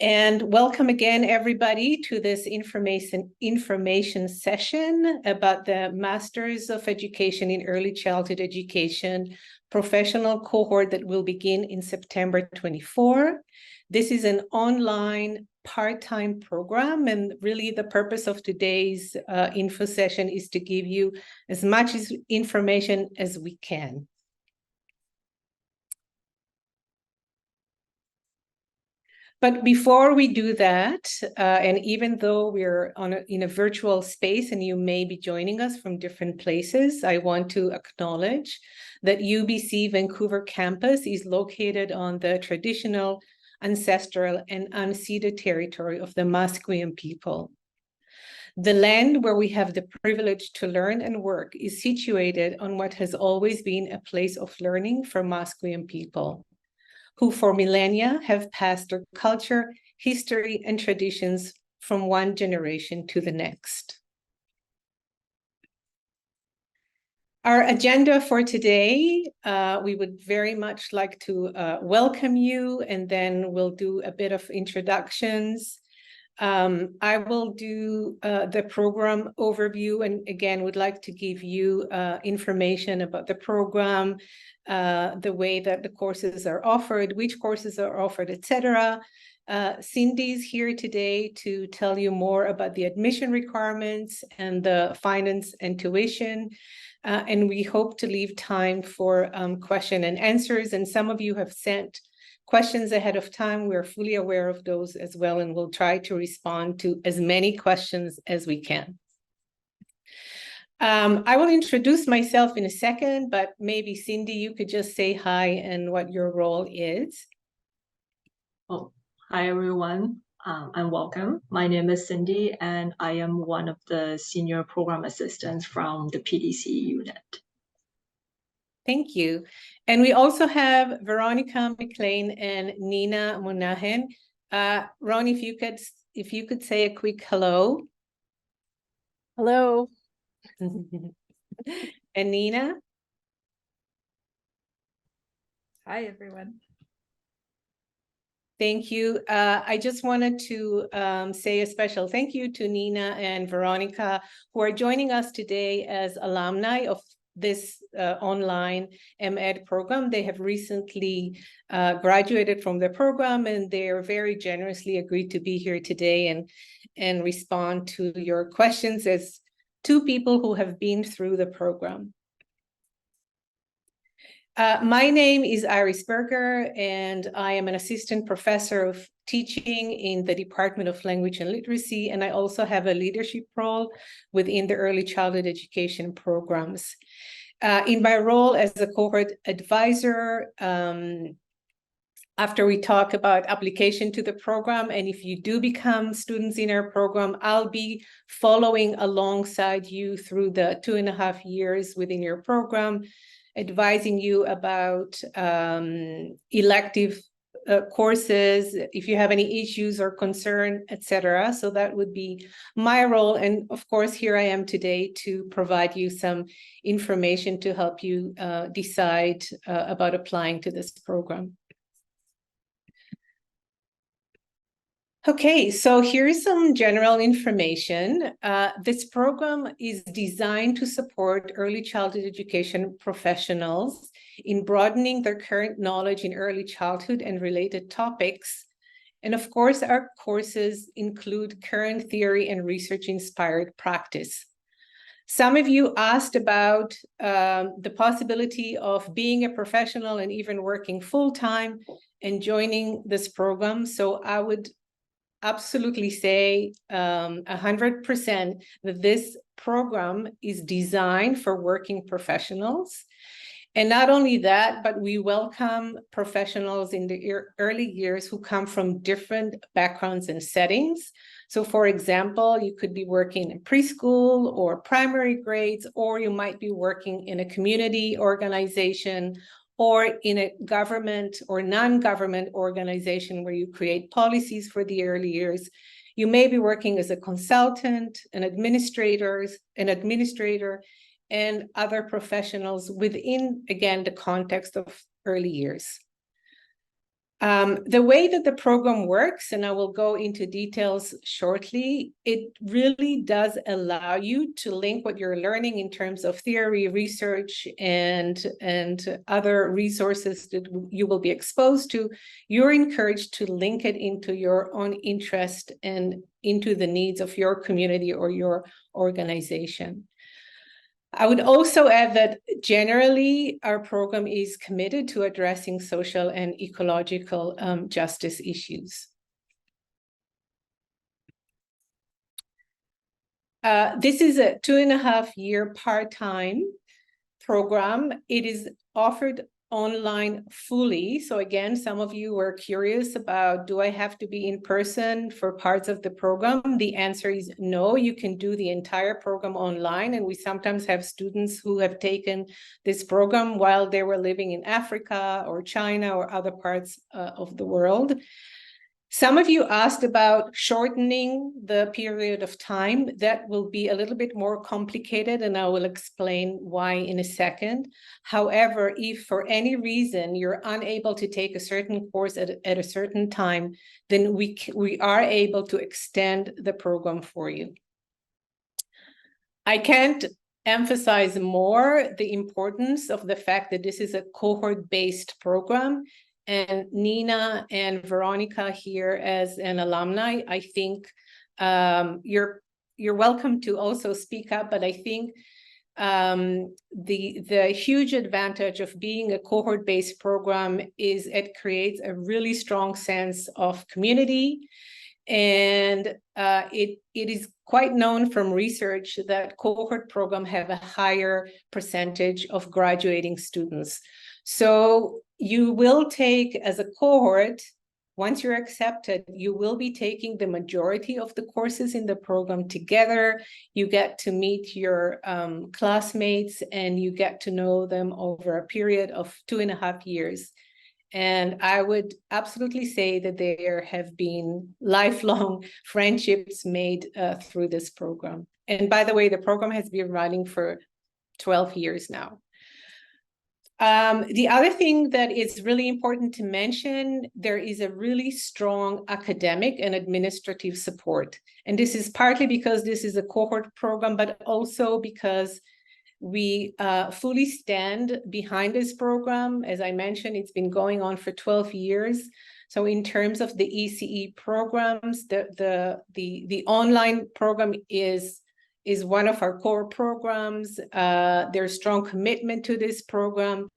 And welcome again, everybody, to this information session about the Masters of Education in Early Childhood Education professional cohort that will begin in September 24. This is an online part-time program, and really the purpose of today's info session is to give you as much information as we can. But before we do that, and even though we're in a virtual space and you may be joining us from different places, I want to acknowledge that UBC Vancouver campus is located on the traditional, ancestral, and unceded territory of the Musqueam people. The land where we have the privilege to learn and work is situated on what has always been a place of learning for Musqueam people, who for millennia have passed their culture, history, and traditions from one generation to the next. Our agenda for today, we would very much like to welcome you, and then we'll do a bit of introductions. I will do the program overview, and again, would like to give you information about the program, the way that the courses are offered, which courses are offered, etc. Cindy's here today to tell you more about the admission requirements and the finance and tuition. And we hope to leave time for question and answers. And some of you have sent questions ahead of time. We're fully aware of those as well, and we'll try to respond to as many questions as we can. I will introduce myself in a second, but maybe Cindy, you could just say hi and what your role is. Oh, hi everyone, and welcome. My name is Cindy, and I am one of the senior program assistants from the PDC unit. Thank you. And we also have Veronica McLean and Nina Monahan. Ron, if you could say a quick hello. Hello. And Nina? Hi, everyone. Thank you. I just wanted to say a special thank you to Nina and Veronica, who are joining us today as alumni of this online med program. They have recently graduated from the program, and they are very generously agreed to be here today and respond to your questions as two people who have been through the program. My name is Iris Berger, and I am an assistant professor of teaching in the Department of Language and Literacy, and I also have a leadership role within the early childhood education programs. In my role as a cohort advisor, after we talk about application to the program, and if you do become students in our program, I'll be following alongside you through the 2.5 years within your program, advising you about elective courses, if you have any issues or concern, etc. So that would be my role. And of course, here I am today to provide you some information to help you decide about applying to this program. Okay, so here's some general information. This program is designed to support early childhood education professionals in broadening their current knowledge in early childhood and related topics. And of course, our courses include current theory and research-inspired practice. Some of you asked about the possibility of being a professional and even working full-time and joining this program. So I would absolutely say 100% that this program is designed for working professionals. And not only that, but we welcome professionals in the early years who come from different backgrounds and settings. So for example, you could be working in preschool or primary grades, or you might be working in a community organization or in a government or non-government organization where you create policies for the early years. You may be working as a consultant, an administrator, and other professionals within, again, the context of early years. The way that the program works, and I will go into details shortly, it really does allow you to link what you're learning in terms of theory, research, and other resources that you will be exposed to. You're encouraged to link it into your own interest and into the needs of your community or your organization. I would also add that generally our program is committed to addressing social and ecological justice issues. This is a 2.5-year part-time program. It is offered online fully. So again, some of you were curious about, do I have to be in person for parts of the program? The answer is no, you can do the entire program online. And we sometimes have students who have taken this program while they were living in Africa or China or other parts of the world. Some of you asked about shortening the period of time. That will be a little bit more complicated, and I will explain why in a second. However, if for any reason you're unable to take a certain course at a certain time, then we are able to extend the program for you. I can't emphasize more the importance of the fact that this is a cohort-based program. And Nina and Veronica here as an alumni, I think you're welcome to also speak up, but I think the huge advantage of being a cohort-based program is it creates a really strong sense of community. And it is quite known from research that cohort programs have a higher percentage of graduating students. So you will take, as a cohort, once you're accepted, you will be taking the majority of the courses in the program together. You get to meet your classmates and you get to know them over a period of 2.5 years. And I would absolutely say that there have been lifelong friendships made through this program. And by the way, the program has been running for 12 years now. The other thing that is really important to mention, there is a really strong academic and administrative support. And this is partly because this is a cohort program, but also because we fully stand behind this program. As I mentioned, it's been going on for 12 years. So in terms of the ECE programs, the online program is one of our core programs. There's strong commitment to this program.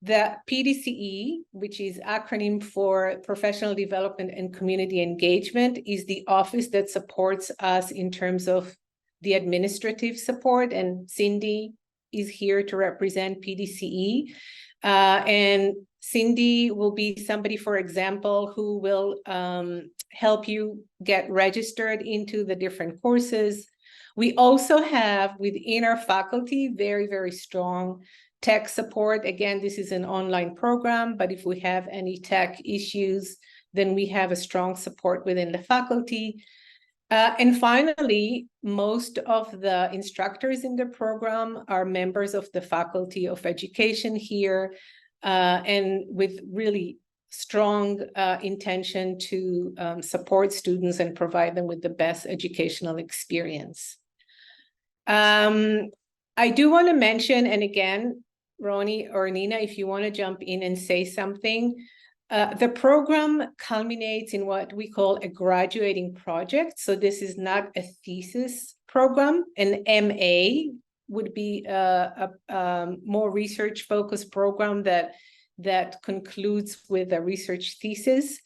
The pdce, which is acronym for Professional Development and Community Engagement, is the office that supports us in terms of the administrative support, and Cindy is here to represent pdce. And Cindy will be somebody, for example, who will help you get registered into the different courses. We also have within our faculty very, very strong tech support. Again, this is an online program, but if we have any tech issues, then we have a strong support within the faculty. And finally, most of the instructors in the program are members of the Faculty of Education here, and with really strong intention to support students and provide them with the best educational experience. I do want to mention, and again, Ronnie or Nina, if you want to jump in and say something, the program culminates in what we call a graduating project. So this is not a thesis program. An MA would be a more research-focused program that concludes with a research thesis.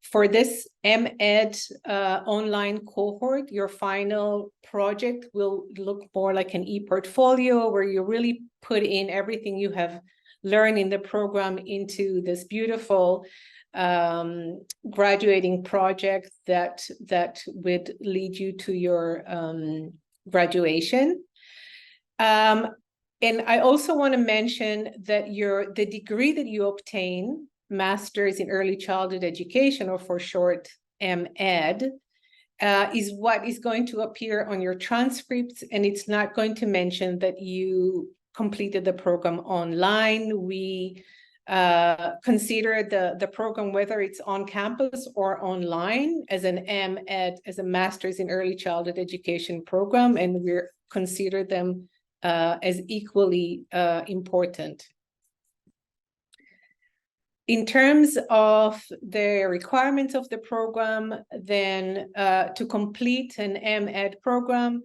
For this MEd online cohort, your final project will look more like an e-portfolio where you really put in everything you have learned in the program into this beautiful graduating project that would lead you to your graduation. And I also want to mention that the degree that you obtain, Master's in Early Childhood Education, or for short, MEd, is what is going to appear on your transcripts, and it's not going to mention that you completed the program online. We consider the program, whether it's on campus or online, as an MEd, as a Master's in Early Childhood Education program, and we consider them as equally important. In terms of the requirements of the program, then to complete an MEd program,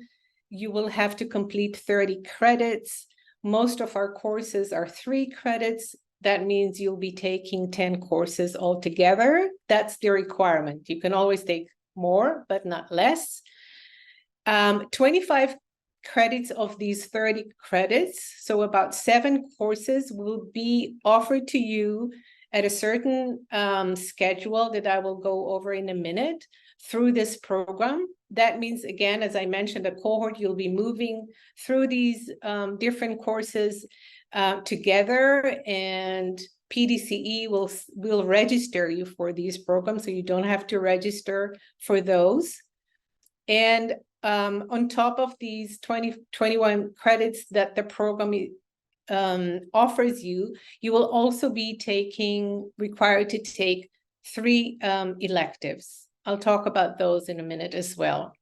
you will have to complete 30 credits. Most of our courses are 3 credits. That means you'll be taking 10 courses altogether. That's the requirement. You can always take more, but not less. 25 credits of these 30 credits, so about 7 courses, will be offered to you at a certain schedule that I will go over in a minute through this program. That means, again, as I mentioned, a cohort, you'll be moving through these different courses together, and PDCE will register you for these programs, so you don't have to register for those. And on top of these 21 credits that the program offers you, you will also be required to take 3 electives. I'll talk about those in a minute as well.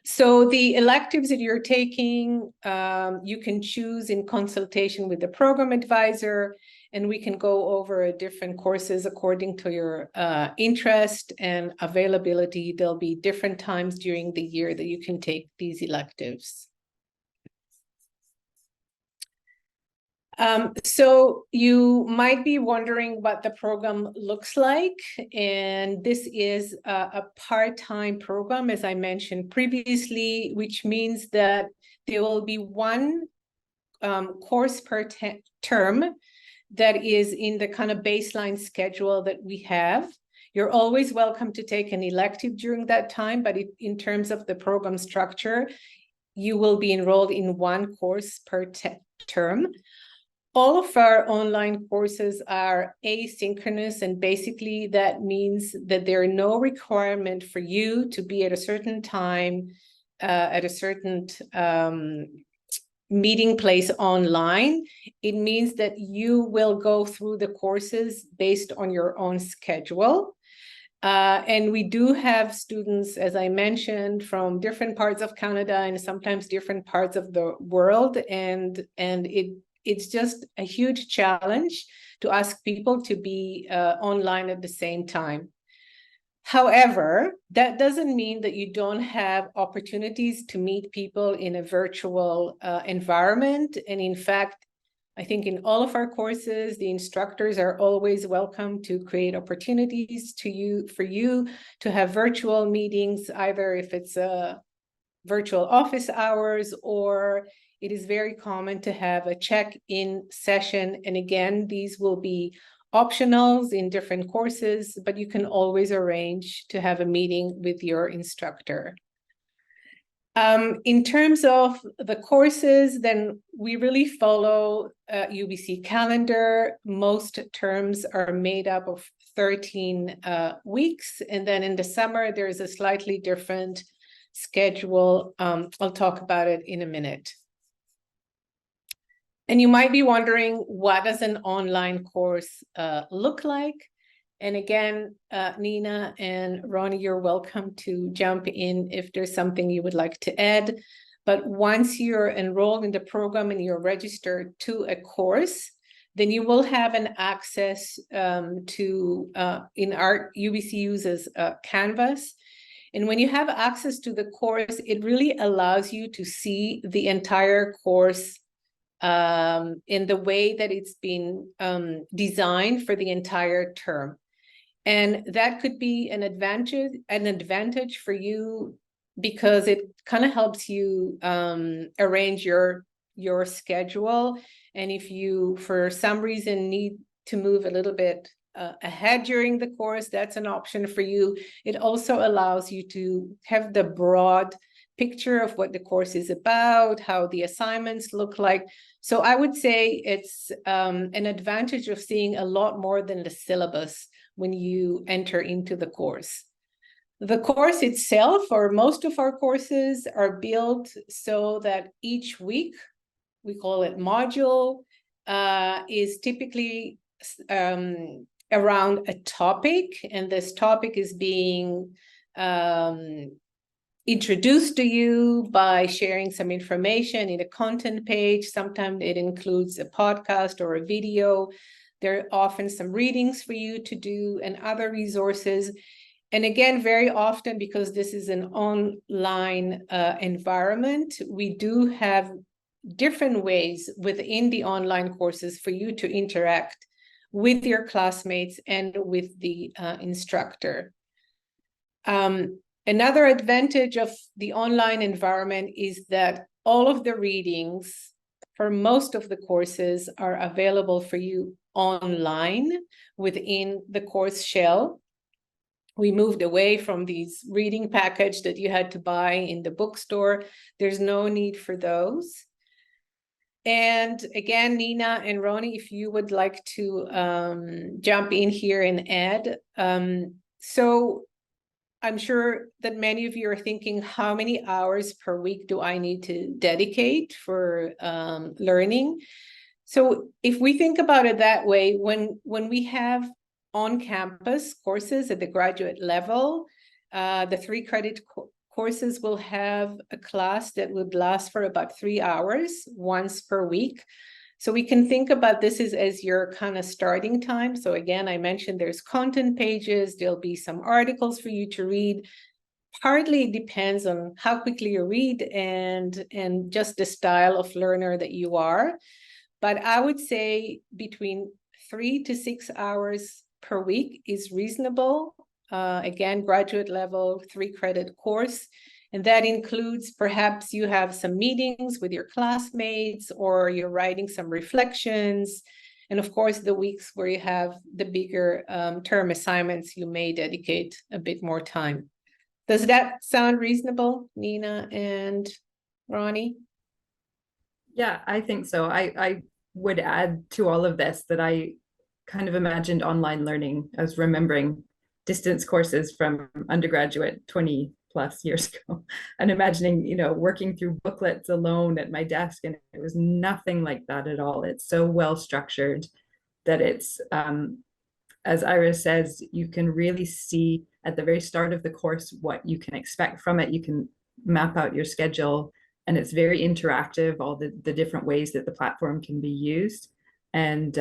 So the electives that you're taking, you can choose in consultation with the program advisor, and we can go over different courses according to your interest and availability. There'll be different times during the year that you can take these electives. So you might be wondering what the program looks like, and this is a part-time program, as I mentioned previously, which means that there will be 1 course per term that is in the kind of baseline schedule that we have. You're always welcome to take an elective during that time, but in terms of the program structure, you will be enrolled in 1 course per term. All of our online courses are asynchronous, and basically that means that there are no requirement for you to be at a certain time, at a certain meeting place online. It means that you will go through the courses based on your own schedule. And we do have students, as I mentioned, from different parts of Canada and sometimes different parts of the world, and it's just a huge challenge to ask people to be online at the same time. However, that doesn't mean that you don't have opportunities to meet people in a virtual environment. And in fact, I think in all of our courses, the instructors are always welcome to create opportunities for you to have virtual meetings, either if it's virtual office hours, or it is very common to have a check-in session. And again, these will be optionals in different courses, but you can always arrange to have a meeting with your instructor. In terms of the courses, then we really follow UBC calendar. Most terms are made up of 13 weeks. And then in the summer, there is a slightly different schedule. I'll talk about it in a minute. And you might be wondering, what does an online course look like? And again, Nina and Ronnie, you're welcome to jump in if there's something you would like to add. But once you're enrolled in the program and you're registered to a course, then you will have an access to, in our UBC uses Canvas. And when you have access to the course, it really allows you to see the entire course in the way that it's been designed for the entire term. And that could be an advantage for you, because it kind of helps you arrange your schedule. And if you, for some reason, need to move a little bit ahead during the course, that's an option for you. It also allows you to have the broad picture of what the course is about, how the assignments look like. So I would say it's an advantage of seeing a lot more than the syllabus when you enter into the course. The course itself, or most of our courses, are built so that each week, we call it module, is typically around a topic, and this topic is being introduced to you by sharing some information in a content page. Sometimes it includes a podcast or a video. There are often some readings for you to do and other resources. And again, very often, because this is an online environment, we do have different ways within the online courses for you to interact with your classmates and with the instructor. Another advantage of the online environment is that all of the readings for most of the courses are available for you online within the course shell. We moved away from these reading package that you had to buy in the bookstore. There's no need for those. And again, Nina and Ronnie, if you would like to jump in here and add. So I'm sure that many of you are thinking, how many hours per week do I need to dedicate for learning? So if we think about it that way, when we have on-campus courses at the graduate level, the 3-credit courses will have a class that would last for about 3 hours once per week. So we can think about this as your kind of starting time. So again, I mentioned there's content pages, there'll be some articles for you to read. Partly it depends on how quickly you read and just the style of learner that you are. But I would say between 3 to 6 hours per week is reasonable. Again, graduate level, 3-credit course. And that includes perhaps you have some meetings with your classmates, or you're writing some reflections. And of course, the weeks where you have the bigger term assignments, you may dedicate a bit more time. Does that sound reasonable, Nina and Ronnie? Yeah, I think so. I would add to all of this that I kind of imagined online learning. I was remembering distance courses from undergraduate 20 plus years ago and imagining, working through booklets alone at my desk, and it was nothing like that at all. It's so well structured that it's, as Iris says, you can really see at the very start of the course what you can expect from it. You can map out your schedule, and it's very interactive, all the different ways that the platform can be used. And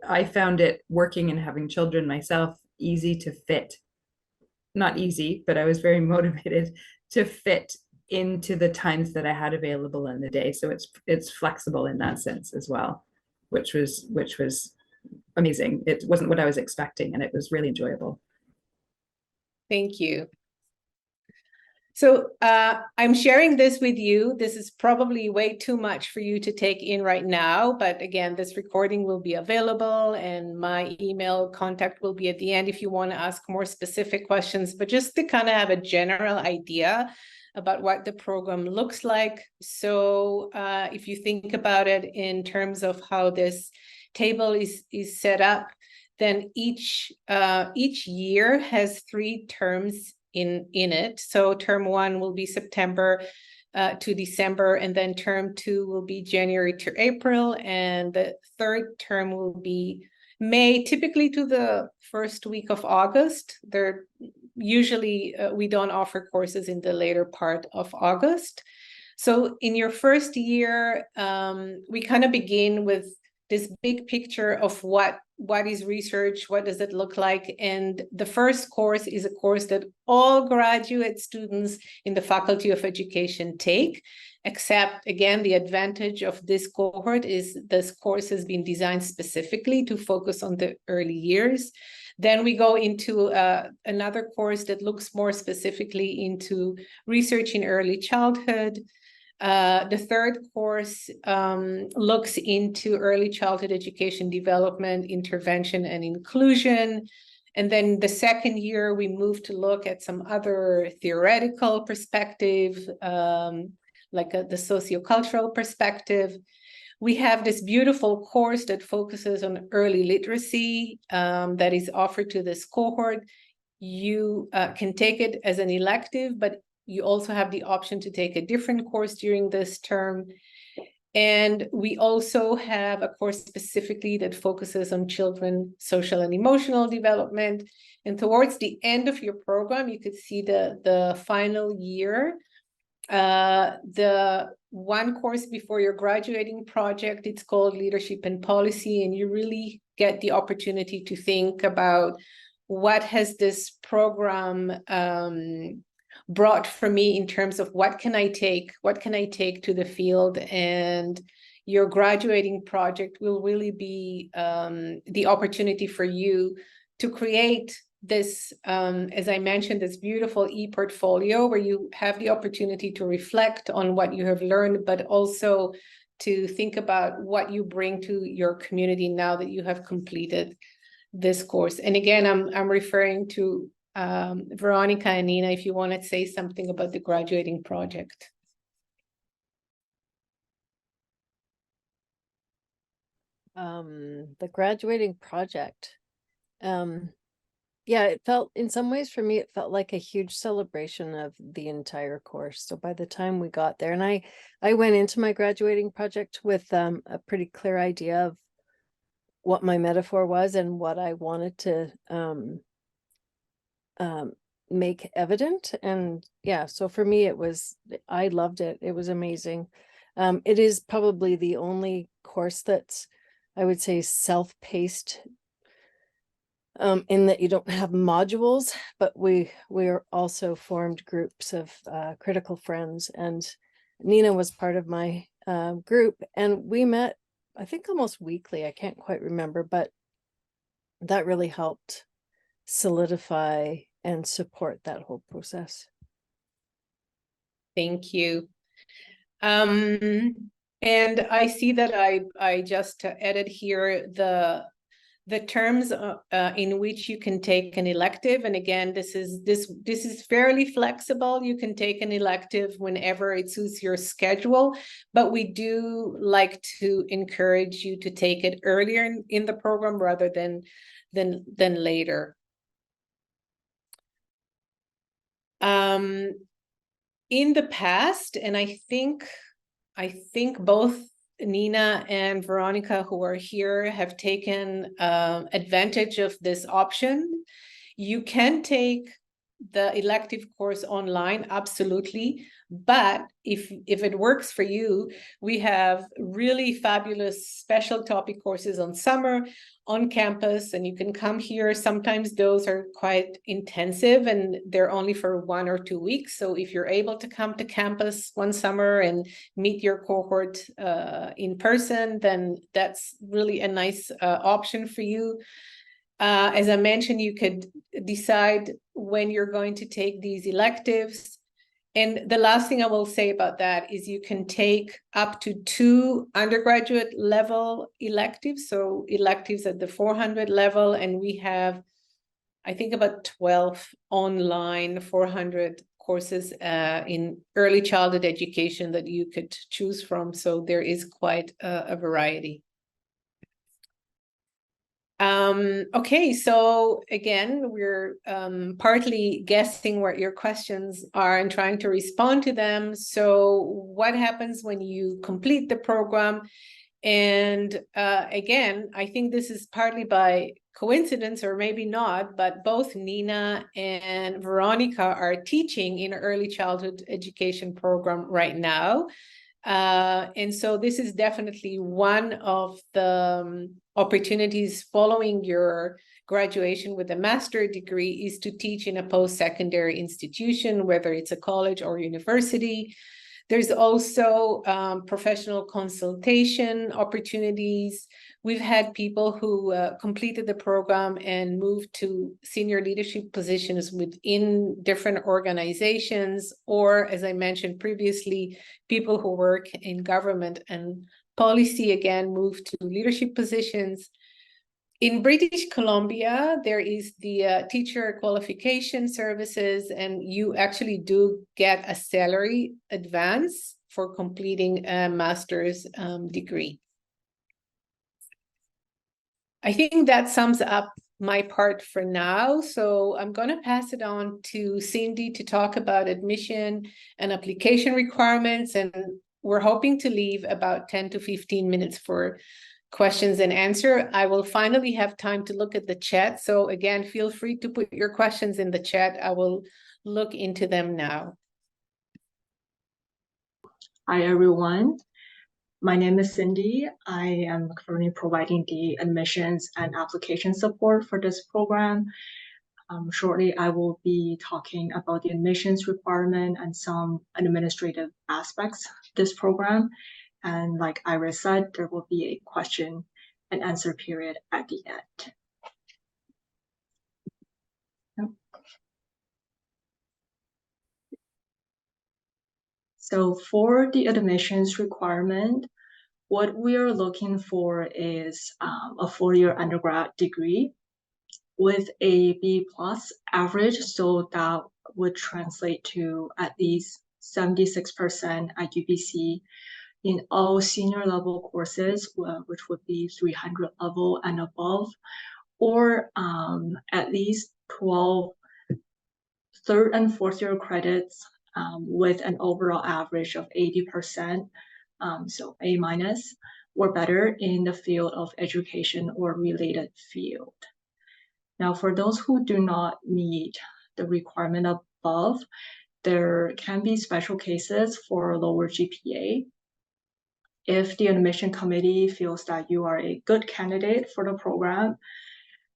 I found it, working and having children myself, easy to fit. Not easy, but I was very motivated to fit into the times that I had available in the day. So it's flexible in that sense as well, which was amazing. It wasn't what I was expecting, and it was really enjoyable. Thank you. So I'm sharing this with you. This is probably way too much for you to take in right now. But again, this recording will be available, and my email contact will be at the end if you want to ask more specific questions. But just to kind of have a general idea about what the program looks like. So if you think about it in terms of how this table is set up, then each year has 3 terms in it. So term 1 will be September to December, and then term 2 will be January to April, and the 3rd term will be May, typically to the first week of August. They're usually we don't offer courses in the later part of August. So in your first year, we kind of begin with this big picture of what is research, what does it look like? And the first course is a course that all graduate students in the Faculty of Education take, except, again, the advantage of this cohort is this course has been designed specifically to focus on the early years. Then we go into another course that looks more specifically into research in early childhood. The 3rd course looks into early childhood education development, intervention, and inclusion. And then the 2nd year, we move to look at some other theoretical perspective, like the sociocultural perspective. We have this beautiful course that focuses on early literacy that is offered to this cohort. You can take it as an elective, but you also have the option to take a different course during this term. And we also have a course specifically that focuses on children, social and emotional development. And towards the end of your program, you could see the final year. The one course before your graduating project, it's called Leadership and Policy, and you really get the opportunity to think about what has this program brought for me in terms of what can I take to the field. And your graduating project will really be the opportunity for you to create this, as I mentioned, this beautiful e-portfolio where you have the opportunity to reflect on what you have learned, but also to think about what you bring to your community now that you have completed this course. And again, I'm referring to Veronica and Nina, if you want to say something about the graduating project. The graduating project. Yeah, it felt, in some ways for me, it felt like a huge celebration of the entire course. So by the time we got there, and I went into my graduating project with a pretty clear idea of what my metaphor was and what I wanted to make evident. And yeah, so for me, I loved it. It was amazing. It is probably the only course that's, I would say, self-paced, in that you don't have modules, but we're also formed groups of critical friends, and Nina was part of my group, and we met, I think, almost weekly. I can't quite remember, but that really helped solidify and support that whole process. Thank you. And I see that I just added here the terms in which you can take an elective. And again, this is fairly flexible. You can take an elective whenever it suits your schedule, but we do like to encourage you to take it earlier in the program rather than later. In the past, and I think both Nina and Veronica, who are here, have taken advantage of this option. You can take the elective course online, absolutely. But if it works for you, we have really fabulous special topic courses on summer on campus, and you can come here. Sometimes those are quite intensive and they're only for 1 or 2 weeks. So if you're able to come to campus one summer and meet your cohort in person, then that's really a nice option for you. As I mentioned, you could decide when you're going to take these electives. And the last thing I will say about that is you can take up to 2 undergraduate level electives, so electives at the 400 level, and we have, I think, about 12 online 400 courses in early childhood education that you could choose from. So there is quite a variety. Okay, so again, we're partly guessing what your questions are and trying to respond to them. So what happens when you complete the program? And again, I think this is partly by coincidence or maybe not, but both Nina and Veronica are teaching in an early childhood education program right now. And so this is definitely one of the opportunities following your graduation with a master's degree is to teach in a post-secondary institution, whether it's a college or university. There's also professional consultation opportunities. We've had people who completed the program and moved to senior leadership positions within different organizations, or, as I mentioned previously, people who work in government and policy, again, moved to leadership positions. In British Columbia, there is the teacher qualification services, and you actually do get a salary advance for completing a master's degree. I think that sums up my part for now. So I'm going to pass it on to Cindy to talk about admission and application requirements. And we're hoping to leave about 10 to 15 minutes for questions and answer. I will finally have time to look at the chat. So again, feel free to put your questions in the chat. I will look into them now. Hi, everyone. My name is Cindy. I am currently providing the admissions and application support for this program. Shortly, I will be talking about the admissions requirement and some administrative aspects of this program. And like Iris said, there will be a question and answer period at the end. So for the admissions requirement, what we are looking for is a 4-year undergrad degree with a B+ average, so that would translate to at least 76% at UBC in all senior level courses, which would be 300 level and above, or at least 12 third and fourth year credits with an overall average of 80%, so A- or better in the field of education or related field. Now, for those who do not meet the requirement above, there can be special cases for lower GPA. If the admission committee feels that you are a good candidate for the program,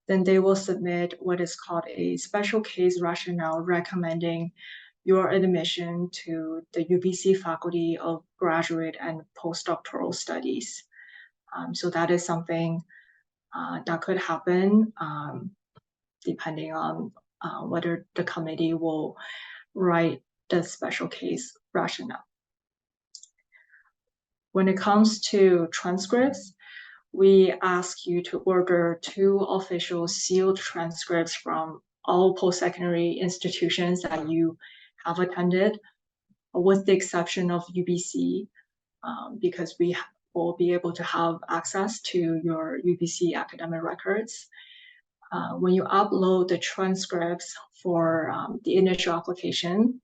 then they will submit what is called a special case rationale recommending your admission to the UBC Faculty of Graduate and Postdoctoral Studies. So that is something that could happen depending on whether the committee will write the special case rationale. When it comes to transcripts, we ask you to order 2 official sealed transcripts from all post-secondary institutions that you have attended, with the exception of UBC, because we will be able to have access to your UBC academic records. When you upload the transcripts for the initial application,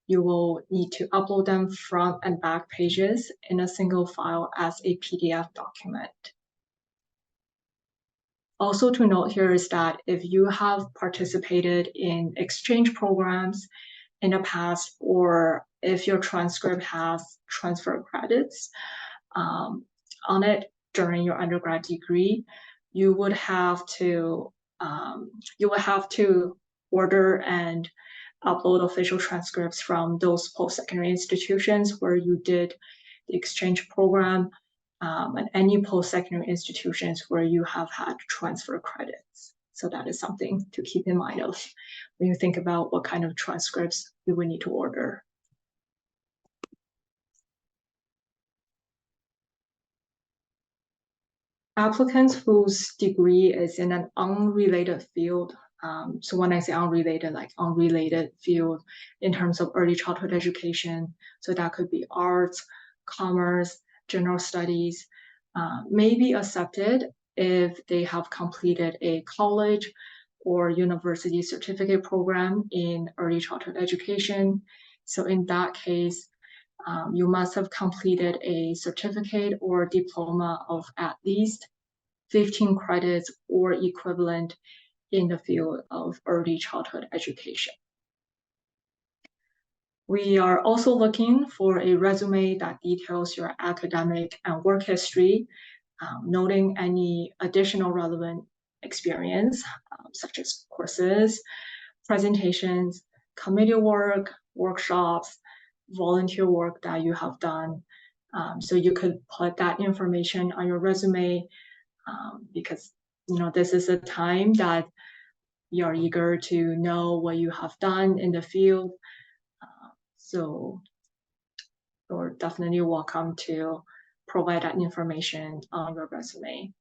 you will need to upload them front and back pages in a single file as a PDF document. Also to note here is that if you have participated in exchange programs in the past, or if your transcript has transfer credits on it during your undergrad degree, you would have to order and upload official transcripts from those post-secondary institutions where you did the exchange program, and any post-secondary institutions where you have had transfer credits. So that is something to keep in mind of when you think about what kind of transcripts you would need to order. Applicants whose degree is in an unrelated field, so when I say unrelated, like unrelated field in terms of early childhood education, so that could be arts, commerce, general studies, may be accepted if they have completed a college or university certificate program in early childhood education. So in that case, you must have completed a certificate or diploma of at least 15 credits or equivalent in the field of early childhood education. We are also looking for a resume that details your academic and work history, noting any additional relevant experience, such as courses, presentations, committee work, workshops, volunteer work that you have done. So you could put that information on your resume, because this is a time that you are eager to know what you have done in the field. So you're definitely welcome to provide that information on your resume.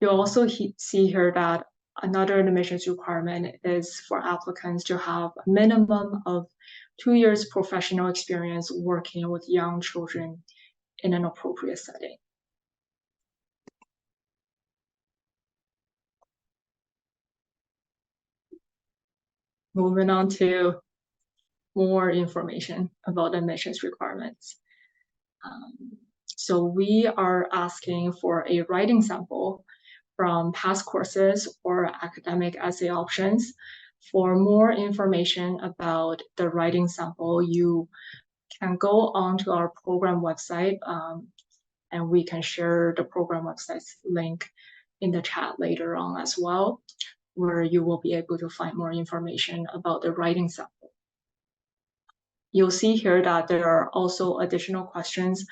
You'll also see here that another admissions requirement is for applicants to have a minimum of 2 years professional experience working with young children in an appropriate setting. Moving on to more information about admissions requirements. So we are asking for a writing sample from past courses or academic essay options. For more information about the writing sample, you can go onto our program website, and we can share the program website's link in the chat later on as well, where you will be able to find more information about the writing sample. You'll see here that there are also additional questions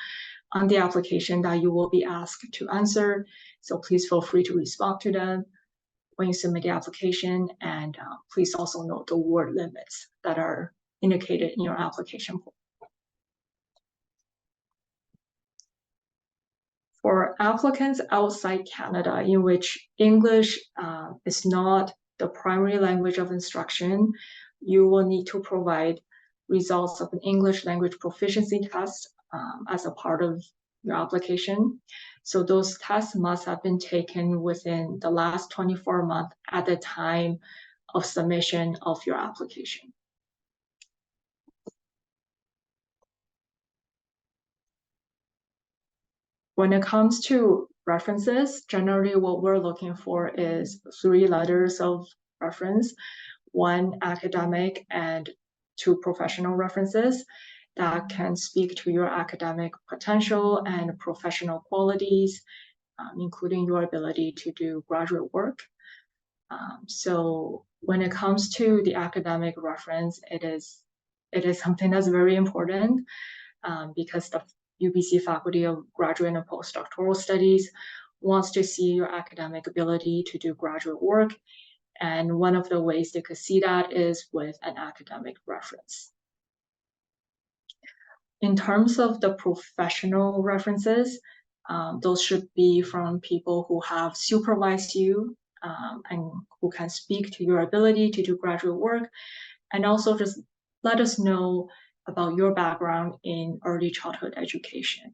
on the application that you will be asked to answer. So please feel free to respond to them when you submit the application, and please also note the word limits that are indicated in your application form. For applicants outside Canada, in which English is not the primary language of instruction, you will need to provide results of an English language proficiency test as a part of your application. So those tests must have been taken within the last 24 months at the time of submission of your application. When it comes to references, generally what we're looking for is 3 letters of reference, 1 academic and 2 professional references that can speak to your academic potential and professional qualities, including your ability to do graduate work. So when it comes to the academic reference, it is something that's very important because the UBC Faculty of Graduate and Postdoctoral Studies wants to see your academic ability to do graduate work. And one of the ways they could see that is with an academic reference. In terms of the professional references, those should be from people who have supervised you and who can speak to your ability to do graduate work, and also just let us know about your background in early childhood education.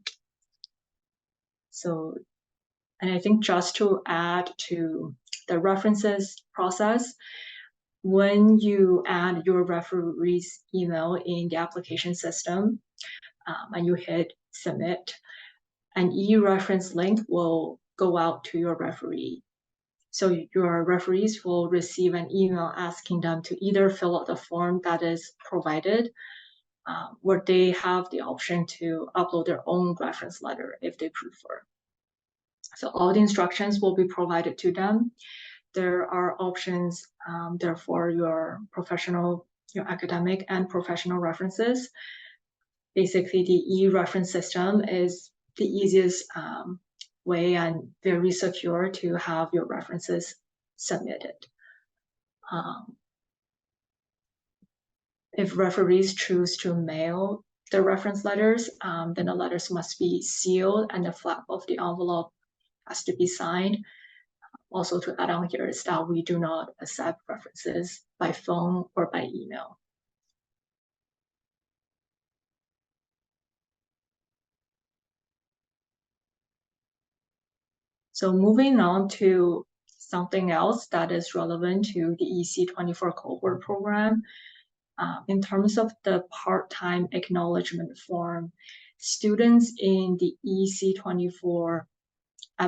So, and I think just to add to the references process, when you add your referee's email in the application system and you hit submit, an e-reference link will go out to your referee. So your referees will receive an email asking them to either fill out the form that is provided, where they have the option to upload their own reference letter if they prefer. So all the instructions will be provided to them. There are options there for your professional, your academic and professional references. Basically, the e-reference system is the easiest way and very secure to have your references submitted. If referees choose to mail the reference letters, then the letters must be sealed and the flap of the envelope has to be signed. Also to add on here is that we do not accept references by phone or by email. So moving on to something else that is relevant to the EC24 cohort program. In terms of the part-time acknowledgement form, students in the EC24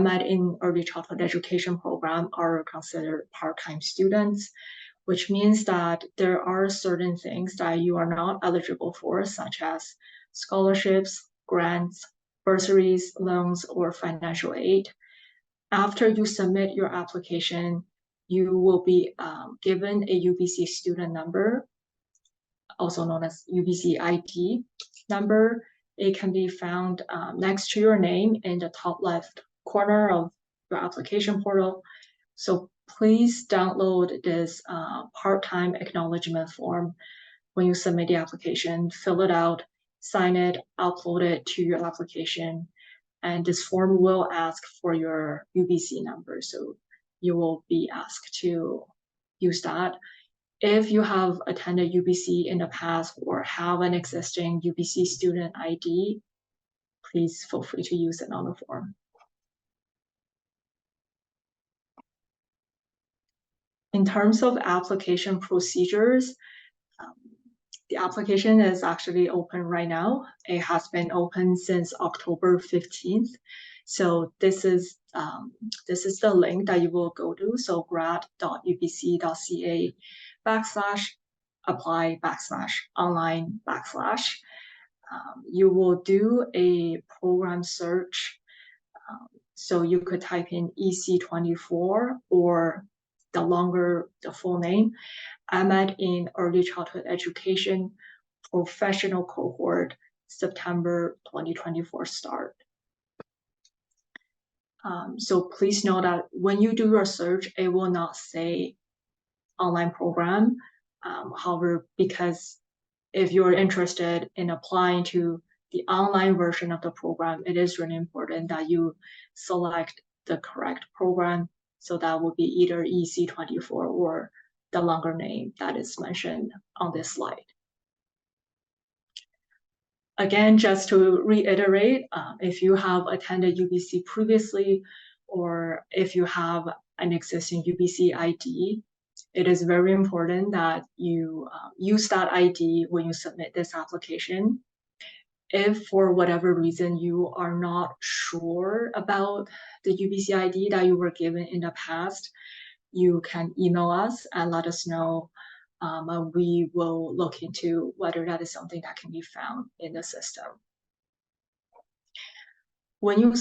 med in early childhood education program are considered part-time students, which means that there are certain things that you are not eligible for, such as scholarships, grants, bursaries, loans, or financial aid. After you submit your application, you will be given a UBC student number, also known as UBC ID number. It can be found next to your name in the top left corner of your application portal. So please download this part-time acknowledgement form when you submit the application, fill it out, sign it, upload it to your application, and this form will ask for your UBC number. So you will be asked to use that. If you have attended UBC in the past or have an existing UBC student ID, please feel free to use it on the form. In terms of application procedures, The application is actually open right now. It has been open since October 15th. So this is the link that you will go to. So grad.ubc.ca/apply/online/. You will do a program search. So you could type in EC24 or the full name, med in Early Childhood Education Professional Cohort, September 2024 start. So please know that when you do your search, it will not say online program. However, because if you're interested in applying to the online version of the program, it is really important that you select the correct program. So that will be either EC24 or the longer name that is mentioned on this slide. Again, just to reiterate, if you have attended UBC previously, or if you have an existing UBC ID, it is very important that you use that ID when you submit this application. If for whatever reason you are not sure about the UBC ID that you were given in the past, you can email us and let us know. We will look into whether that is something that can be found in the system. When you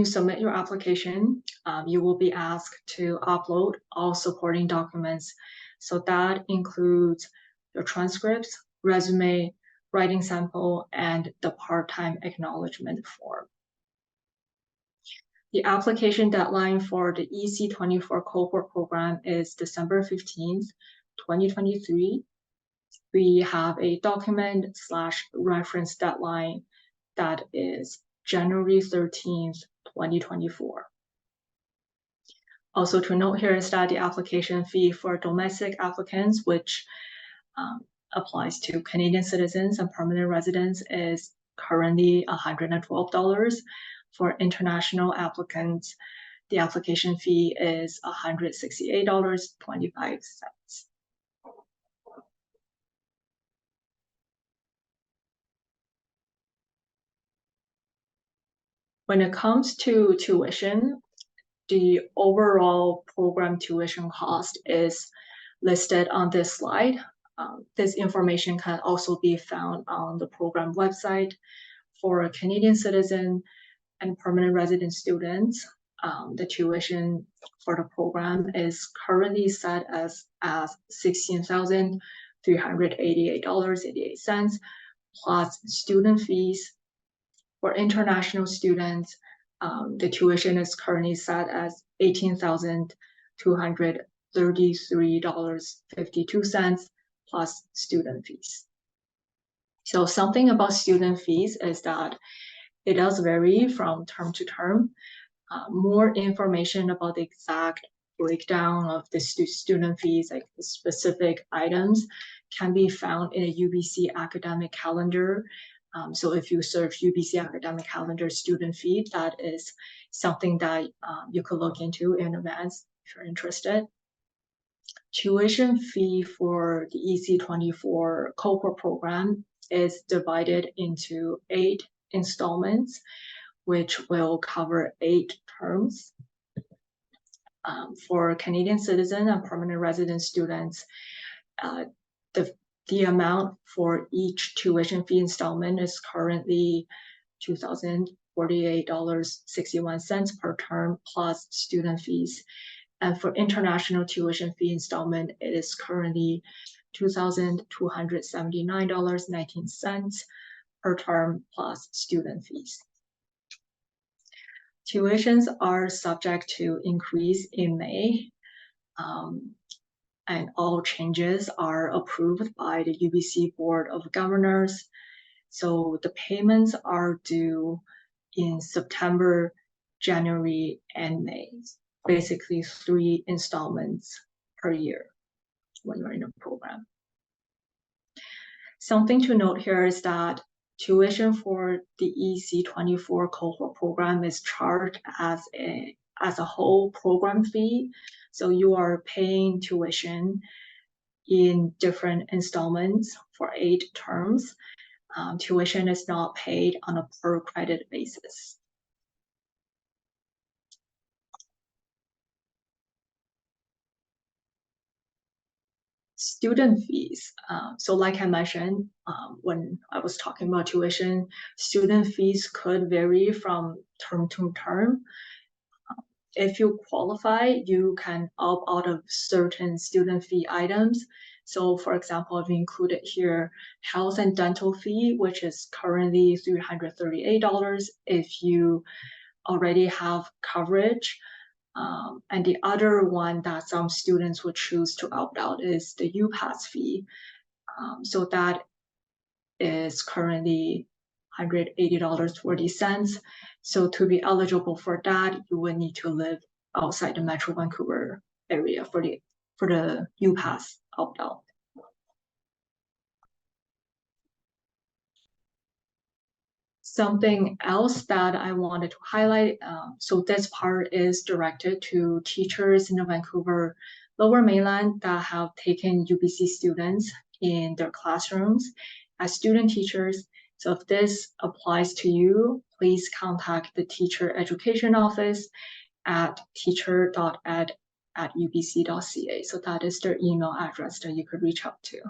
submit your application, you will be asked to upload all supporting documents. So that includes your transcripts, resume, writing sample, and the part-time acknowledgement form. The application deadline for the EC24 cohort program is December 15th, 2023. We have a document/reference deadline that is January 13th, 2024. Also to note here is that the application fee for domestic applicants, which applies to Canadian citizens and permanent residents, is currently $112. For international applicants, the application fee is $168.25. When it comes to tuition, the overall program tuition cost is listed on this slide. This information can also be found on the program website. For a Canadian citizen and permanent resident students, the tuition for the program is currently set as $16,388.88 plus student fees. For international students, the tuition is currently set as $18,233.52 plus student fees. So something about student fees is that it does vary from term to term. More information about the exact breakdown of the student fees, like the specific items, can be found in a UBC academic calendar. So if you search UBC academic calendar student fee, that is something that you could look into in advance if you're interested. Tuition fee for the EC24 cohort program is divided into 8 installments, which will cover 8 terms. For Canadian citizen and permanent resident students, the amount for each tuition fee installment is currently $2,048.61 per term plus student fees. And for international tuition fee installment, it is currently $2,279.19 per term plus student fees. Tuitions are subject to increase in May, and all changes are approved by the UBC Board of Governors. So the payments are due in September, January, and May. Basically 3 installments per year when you're in a program. Something to note here is that tuition for the EC24 cohort program is charged as a whole program fee. So you are paying tuition in different installments for 8 terms. Tuition is not paid on a per credit basis. Student fees. So like I mentioned, when I was talking about tuition, student fees could vary from term to term. If you qualify, you can opt out of certain student fee items. So for example, I've included here health and dental fee, which is currently $338 if you already have coverage. And the other one that some students would choose to opt out is the UPass fee. So that is currently $180.40. So to be eligible for that, you would need to live outside the Metro Vancouver area for the UPass opt-out. Something else that I wanted to highlight, so this part is directed to teachers in the Vancouver Lower Mainland that have taken UBC students in their classrooms as student teachers. So if this applies to you, please contact the teacher education office at teacher.ed@ubc.ca. So that is their email address that you could reach out to.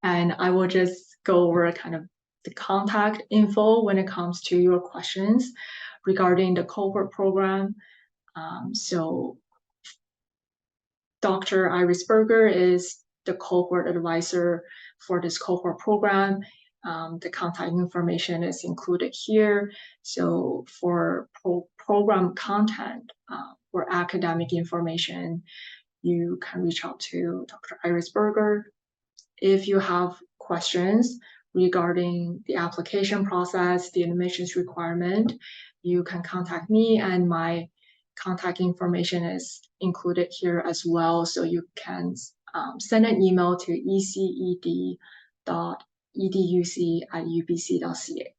And I will just go over kind of the contact info when it comes to your questions regarding the cohort program. So Dr. Iris Berger is the cohort advisor for this cohort program. The contact information is included here. So for program content or academic information, you can reach out to Dr. Iris Berger. If you have questions regarding the application process, the admissions requirement, you can contact me, and my contact information is included here as well. So you can send an email to eced.educ.ubc.ca.